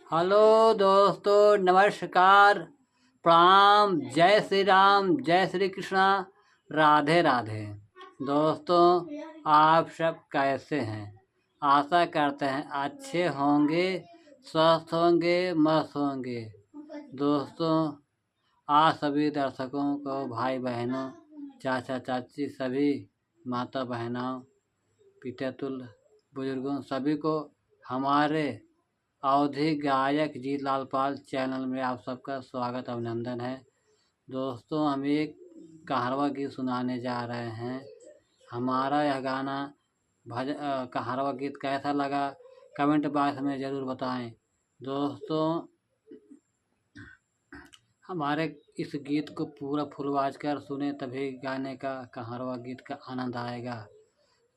Hello दोस्तों, नमस्कार, प्रणाम, जय श्री राम, जय श्री कृष्णा, राधे राधे। दोस्तों, आप सब कैसे हैं? आशा करते हैं अच्छे होंगे, स्वस्थ होंगे, मस्त होंगे। दोस्तों, आज सभी दर्शकों को, भाई बहनों, चाचा चाची, सभी माता बहनों, पिता तुल्य बुजुर्गों, सभी को हमारे अवधि गायक जीत लाल पाल चैनल में आप सबका स्वागत अभिनंदन है। दोस्तों, हम एक कहारवा गीत सुनाने जा रहे हैं। हमारा यह गाना कहारवा गीत कैसा लगा कमेंट बॉक्स में ज़रूर बताएं। दोस्तों, हमारे इस गीत को पूरा फुल आवाज कर सुने, तभी गाने का कहारवा गीत का आनंद आएगा।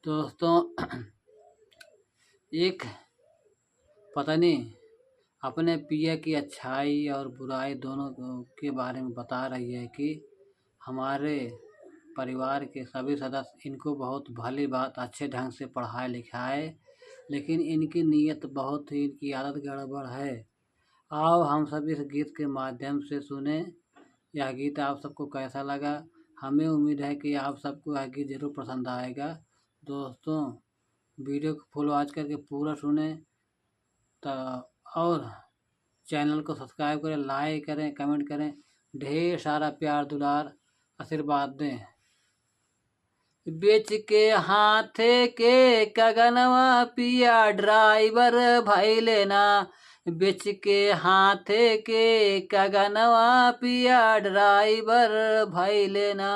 दोस्तों, एक पत्नी अपने पिया की अच्छाई और बुराई दोनों के बारे में बता रही है कि हमारे परिवार के सभी सदस्य इनको बहुत भली बात अच्छे ढंग से पढ़ाए लिखाए, लेकिन इनकी नीयत बहुत ही, इनकी आदत गड़बड़ है। आओ हम सब इस गीत के माध्यम से सुने। यह गीत आप सबको कैसा लगा? हमें उम्मीद है कि आप सबको यह गीत ज़रूर पसंद आएगा। दोस्तों, वीडियो को फुल वॉच करके पूरा सुने और चैनल को सब्सक्राइब करें, लाइक करें, कमेंट करें, ढेर सारा प्यार दुलार आशीर्वाद दें। बेच के हाथे के कगनवा पिया ड्राइवर भाई लेना, बेच के हाथे के कगनवा पिया ड्राइवर भाई लेना,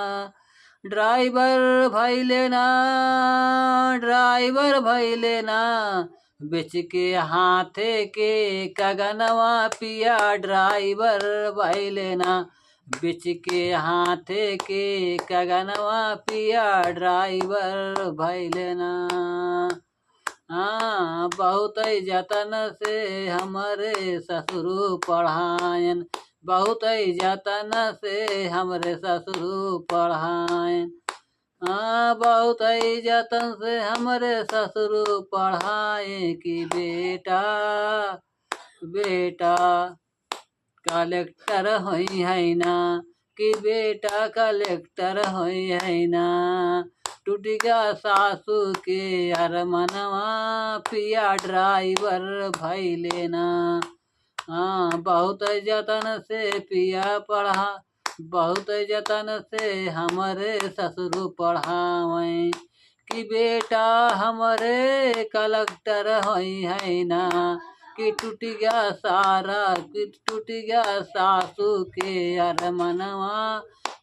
ड्राइवर भाई लेना, ड्राइवर भाई लेना, बेच के हाथे के कगनवा पिया ड्राइवर भाई लेना, बेच के हाथे के कगनवा पिया ड्राइवर भाई लेना। हाँ, बहुत जतन से हमारे ससुर पढ़ायन, बहुत जतन से हमारे ससुर पढ़ायन। हाँ, बहुत जतन से हमारे ससुर पढ़ाए कि बेटा बेटा कलेक्टर होई है ना, कि बेटा कलेक्टर होई है ना, टूट गया सासू के अरमनवा पिया ड्राइवर भाई लेना। हाँ, बहुत जतन से पिया पढ़ा, बहुत जतन से हमारे ससुर पढ़ावें कि बेटा हमारे कलेक्टर होई है ना, कि टूट गया सारा, कि टूट गया सासू के अरमनवा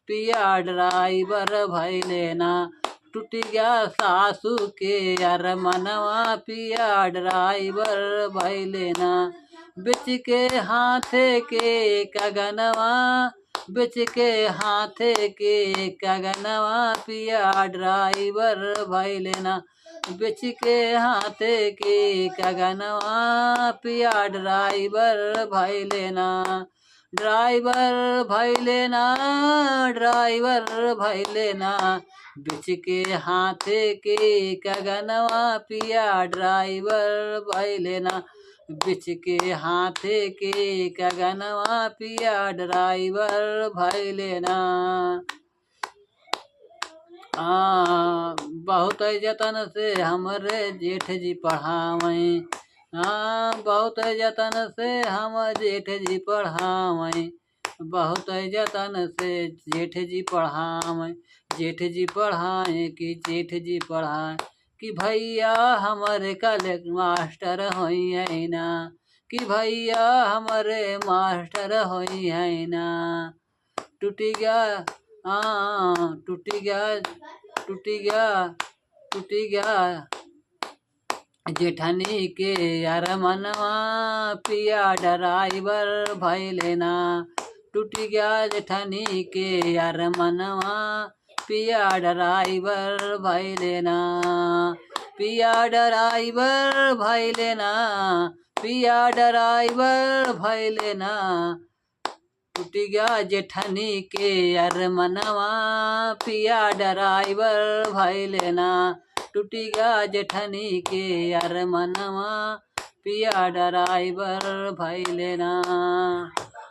पिया ड्राइवर भाई लेना, टूट गया सासू के अरमनवा पिया ड्राइवर भाई लेना, बेच के हाथे के कगनवा, बेच के हाथे के कगनवा पिया ड्राइवर भाई लेना, बेच के हाथे के कगनवा पिया ड्राइवर भाई लेना, ड्राइवर भाई लेना, ड्राइवर भाई लेना, बेच के हाथे के कगनवा पिया ड्राइवर भाई लेना, बेच के हाथे के कगनवा पिया ड्राइवर भाई लेना। बहुत जतन से हमारे जेठ जी पढ़ावें, बहुत जतन से हम जेठ जी पढ़ावें, बहुत जतन से जेठ जी पढ़ावें, जेठ जी पढ़ाएं कि जेठ जी पढ़ाएं कि भैया हमारे कलेक्टर मास्टर होई है ना, कि भैया हमारे मास्टर होई है ना, टूट गया टूट गया, टूट गया, टूट गया जेठनी के अरमनवा पिया ड्राइवर भाई लेना, टूट गया जेठनी के अरमनवा पिया ड्राइवर भाई लेना, पिया ड्राइवर भाई लेना, पिया ड्राइवर भाई लेना, टूट गया जेठनी के अरमनवा पिया ड्राइवर भाई लेना, टूट गया जेठनी के अरमनवा पिया ड्राइवर भाई लेना।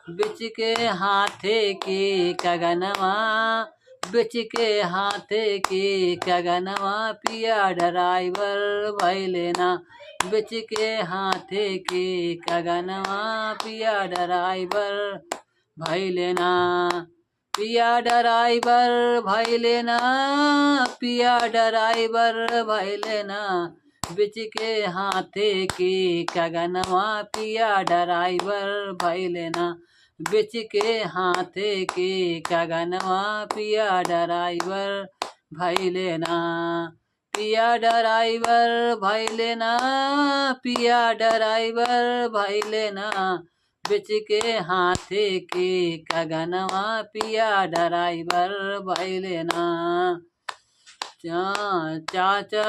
बिच के हाथे के कगनवा, बिच के हाथे के कगनवा, पिया ड्राइवर भाई लेना। बिच के हाथे के कगनवा, पिया ड्राइवर भाई लेना। पिया ड्राइवर भाई लेना, पिया ड्राइवर भाई लेना। बिच के हाथे के कगनवा, पिया ड्राइवर भाई लेना। बिच के हाथे के कगनवा, पिया ड्राइवर भाई लेना। पिया ड्राइवर भाई लेना, पिया ड्राइवर भाई लेना। बिच के हाथे के कगनवा, पिया ड्राइवर भाई लेना। चाचा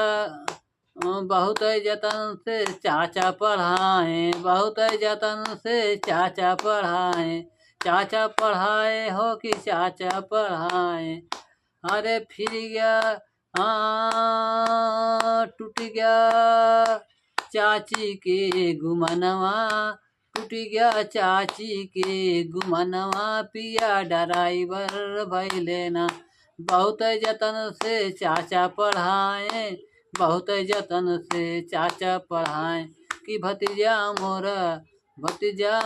बहुत जतन से चाचा पढ़ाए, बहुत जतन से चाचा पढ़ाए। चाचा पढ़ाए हो कि चाचा पढ़ाए। अरे फिर गया टूट गया चाची के गुमनवा, टूट गया चाची के गुमनवा, पिया ड्राइवर भाई लेना। बहुत जतन से चाचा पढ़ाए, बहुत जतन से चाचा पढ़ाए। कि भतीजा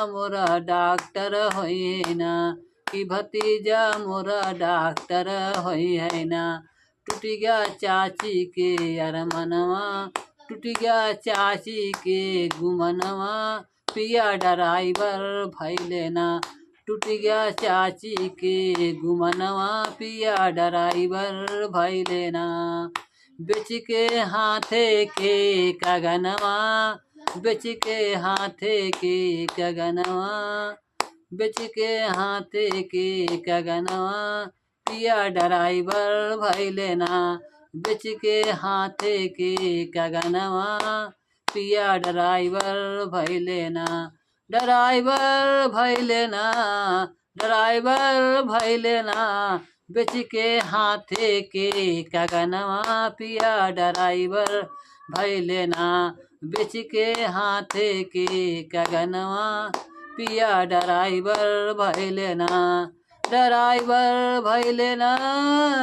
मोरा डॉक्टर होई ना, कि भतीजा मोरा डॉक्टर होई है ना। टूट गया चाची के अरमनवा, टूट गया चाची के गुमनवा, पिया ड्राइवर भाई लेना। टूट गया चाची के गुमनवा, पिया ड्राइवर भाई लेना। बिच के हाथे के कगनवा, बिच के हाथे के कगनवा, बिच के हाथे के कगनवा, पिया ड्राइवर भाई लेना। बिच के हाथे के कगनवा, पिया ड्राइवर भाई लेना। ड्राइवर भाई लेना, ड्राइवर भाई लेना। बिच के हाथे के कगनवा, पिया ड्राइवर भाई लेना। बिच के हाथे के कगनवा, पिया ड्राइवर भाई लेना। ड्राइवर भाई लेना,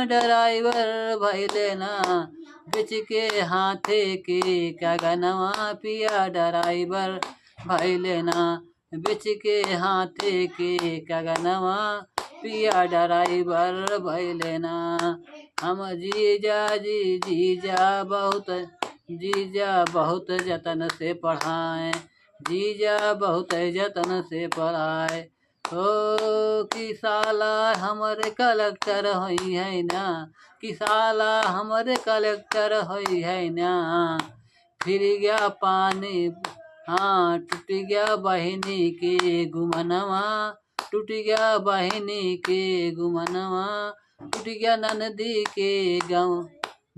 ड्राइवर भाई लेना। बिच के हाथे के कगनवा, पिया ड्राइवर भाई लेना। बिच के हाथे के कगनवा, पिया ड्राइवर भाई लेना। हम जीजा बहुत जतन से पढ़ाए, जीजा बहुत जतन से पढ़ाए। ओ कि साला हमरे कलेक्टर होई है ना, कि साला हमरे कलेक्टर होई है ना। फिर गया पानी टूट गया बहिनी के गुमनवा, टूट गया बहिनी के गुमनवा, टूट गया ननदी के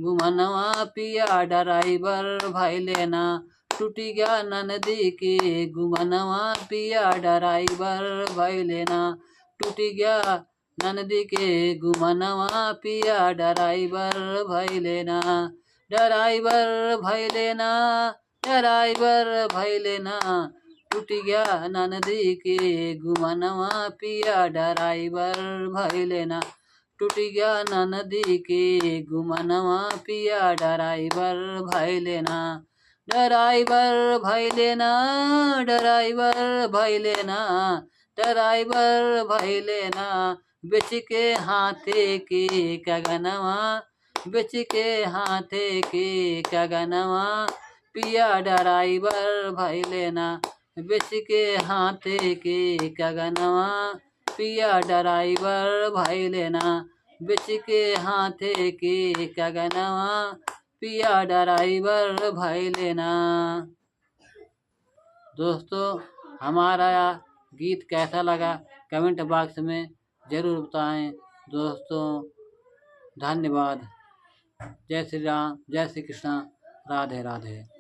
गुमनवा, पिया ड्राइवर भाई लेना। टूट गया ननदी के गुमनवा, पिया ड्राइवर भाई लेना। टूट गया ननदी के गुमनवा, पिया ड्राइवर भाई लेना। ड्राइवर भाई लेना, ड्राइवर भाई लेना। टूट गया ननदी के गुमनवा, पिया ड्राइवर भाई लेना। टूट गया ननदी के गुमनवा, पिया ड्राइवर भाई लेना। ड्राइवर भाई लेना, ड्राइवर भाई लेना, ड्राइवर भाई लेना। बिच के हाथे के कगनवा, बिच के हाथे के कगनवा, पिया ड्राइवर भाई लेना। बिच के हाथे के कगनवा, पिया ड्राइवर भाई लेना। बिच के हाथे के कगनवा, पिया ड्राइवर भाई लेना। दोस्तों, हमारा गीत कैसा लगा कमेंट बॉक्स में ज़रूर बताएं। दोस्तों, धन्यवाद। जय श्री राम, जय श्री कृष्ण, राधे राधे।